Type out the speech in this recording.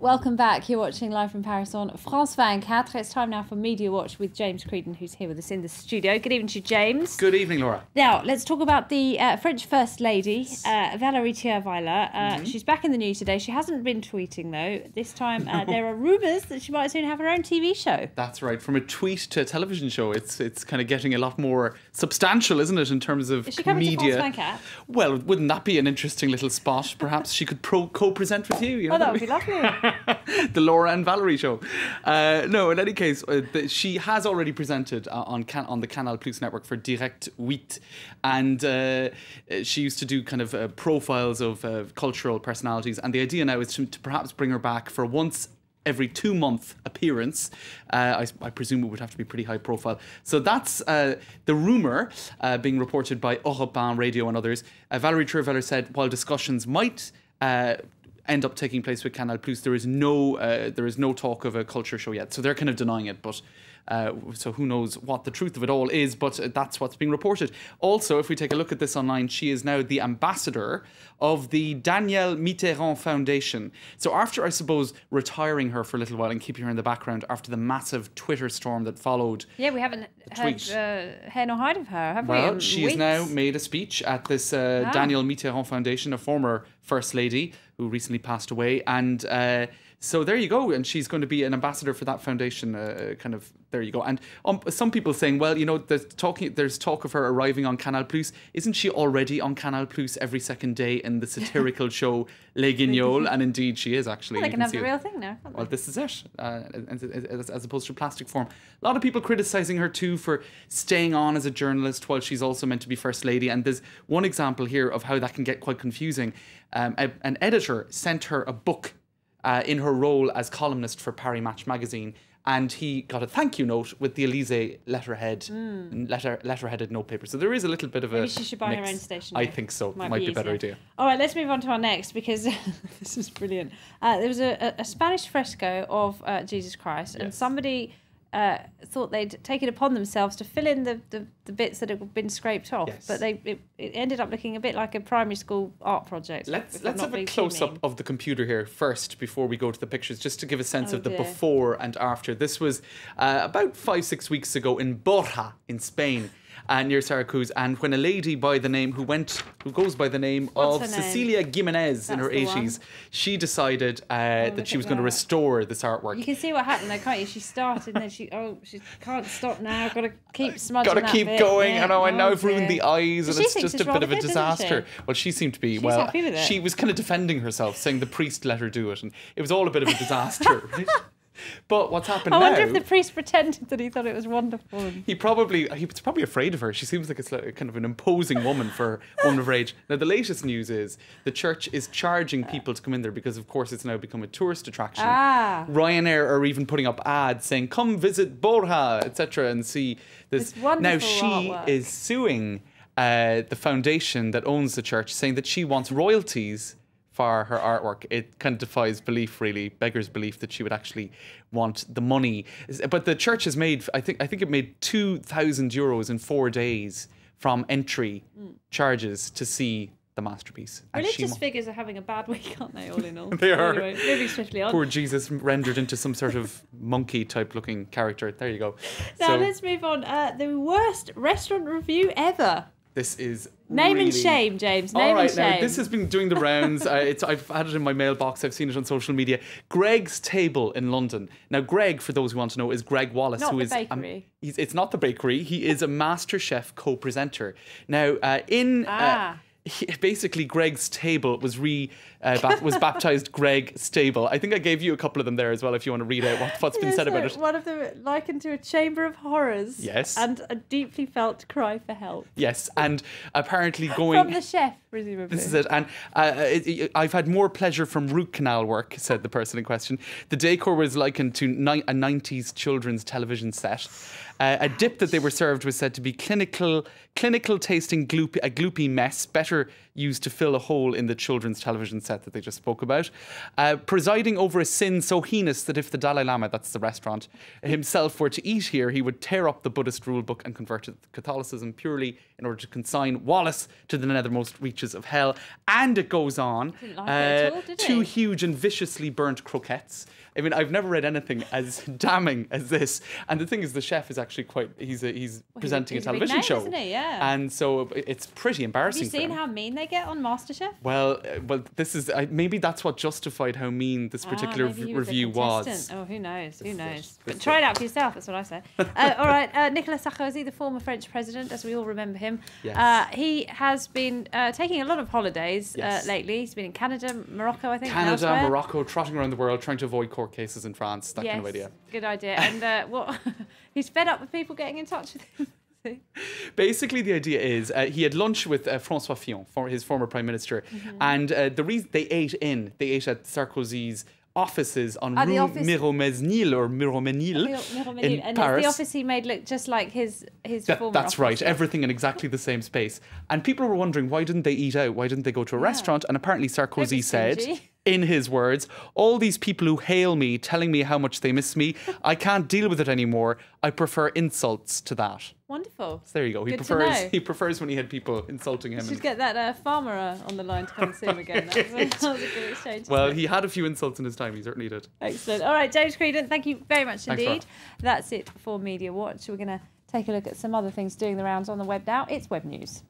Welcome back. You're watching live from Paris on France 24. It's time now for Media Watch with James Creedon, who's here with us in the studio. Good evening to you, James. Good evening, Laura. Now, let's talk about the French First Lady, Valérie Trierweiler. She's back in the news today. She hasn't been tweeting, though. This time, there are rumours that she might soon have her own TV show. That's right. From a tweet to a television show, it's kind of getting a lot more substantial, isn't it, in terms of Is she coming media? to France 24? Well, wouldn't that be an interesting little spot? Perhaps she could co-present with you. Oh, that would be lovely. The Laura and Valerie show. No, in any case, she has already presented on the Canal Plus network for Direct 8, and she used to do kind of profiles of cultural personalities, and the idea now is to perhaps bring her back for once every 2-month appearance. I presume it would have to be pretty high profile. So that's the rumour being reported by Europe 1 Radio and others. Valérie Trierweiler said while discussions might end up taking place with Canal Plus, there is no talk of a culture show yet. So they're kind of denying it, but so who knows what the truth of it all is, but that's what's being reported. Also, if we take a look at this online, she is now the ambassador of the Danielle Mitterrand Foundation. So after, I suppose, retiring her for a little while and keeping her in the background after the massive Twitter storm that followed. Yeah, we haven't heard hair nor hide of her, have we? Well, she has now made a speech at this Danielle Mitterrand Foundation, a former First Lady who recently passed away, and so there you go, and she's going to be an ambassador for that foundation. Kind of there you go. And some people saying, well, you know, there's talk of her arriving on Canal Plus. Isn't she already on Canal Plus every second day in the satirical show Les Guignols? And indeed, she is actually. Well, they can have the real thing now. Well, this is it, as opposed to plastic form. A lot of people criticising her too for staying on as a journalist while she's also meant to be First Lady. And there's one example here of how that can get quite confusing. An editor sent her a book in her role as columnist for Paris Match magazine, and he got a thank you note with the Élysée letterheaded notepaper. So there is a little bit of Maybe she should buy her own station. I think so. Might be a better idea. All right, let's move on to our next, because this is brilliant. There was a Spanish fresco of Jesus Christ, and somebody thought they'd take it upon themselves to fill in the bits that had been scraped off, but it ended up looking a bit like a primary school art project. Let's have a close-up of the computer here first before we go to the pictures, just to give a sense of the before and after. This was about 5-6 weeks ago in Borja in Spain, near Syracuse, and when a lady by the name who goes by the name of Cecilia Gimenez in her 80s, she decided that she was going to restore this artwork. You can see what happened there, can't you? She started and then she can't stop now. Got to keep smudging. Got to keep going. Yeah. I know I've ruined the eyes, and it's just a bit of a disaster. Well, she seemed to be. She's happy with it. She was kind of defending herself, saying the priest let her do it, and it was all a bit of a disaster. Right? But what's happened now... I wonder if the priest pretended that he thought it was wonderful. He was probably afraid of her. She seems like it's like kind of an imposing woman for a woman of her age. Now, the latest news is the church is charging people to come in there because, of course, it's now become a tourist attraction. Ryanair are even putting up ads saying, come visit Borja, etc. and see this. Now, she is suing the foundation that owns the church, saying that she wants royalties for her artwork. It kind of defies belief, really, beggars belief that she would actually want the money. But the church has made, I think it made €2,000 in 4 days from entry charges to see the masterpiece. Religious figures are having a bad week, aren't they, all in all? They are. Anyway, moving swiftly on. Poor Jesus rendered into some sort of monkey type looking character. There you go. Now let's move on. The worst restaurant review ever. This is Name and shame, James. Name and shame. Now, this has been doing the rounds. I've had it in my mailbox. I've seen it on social media. Greg's Table in London. Now, Greg, for those who want to know, is Greg Wallace, not the bakery. It's not the bakery. He is a MasterChef co-presenter. Now, basically, Greg's Table was baptized Greg Stable. I think I gave you a couple of them there as well, if you want to read out what's been said about it. One of them likened to a chamber of horrors. Yes. And a deeply felt cry for help. Yes, and apparently going... From the chef, presumably. This is it. And I've had more pleasure from root canal work, said the person in question. The decor was likened to a 90s children's television set. A dip that they were served was said to be clinical tasting gloopy mess. Better used to fill a hole in the children's television set that they just spoke about. Presiding over a sin so heinous that if the Dalai Lama, that's the restaurant, himself were to eat here, he would tear up the Buddhist rule book and convert it to Catholicism purely in order to consign Wallace to the nethermost reaches of hell. And it goes on. Didn't like it at all, did two he? huge and viciously burnt croquettes. I mean, I've never read anything as damning as this. And the thing is, the chef is actually he's presenting a television name, show. isn't he? Yeah. And so it's pretty embarrassing. Have you seen how mean they get on MasterChef? Well, this is maybe that's what justified how mean this particular review was. Oh, who knows? Who knows? But try it out for yourself. That's what I say. All right, Nicolas Sarkozy, the former French president, as we all remember him. Yes. He has been taking a lot of holidays Yes. lately. He's been in Canada, Morocco, I think. and Canada, elsewhere. Morocco, trotting around the world, trying to avoid court cases in France. That kind of idea. Good idea. And what? He's fed up with people getting in touch with him. Basically, the idea is he had lunch with François Fillon, his former prime minister, and the reason they ate at Sarkozy's offices on Rue Miromesnil or Miromenil in and Paris. it's the office he made look just like his former That's office. right, everything in exactly the same space. And people were wondering, why didn't they eat out? Why didn't they go to a restaurant? And apparently Sarkozy said, stingy. in his words, all these people who hail me, telling me how much they miss me, I can't deal with it anymore. I prefer insults to that. Wonderful. So there you go. Good to know. He prefers when he had people insulting him. You should get that farmer on the line to come and see him again. That was a good exchange. Well, he had a few insults in his time. He certainly did. Excellent. All right, James Creedon, thank you very much Thanks, indeed. That's it for Media Watch. We're going to take a look at some other things doing the rounds on the web now. It's web news.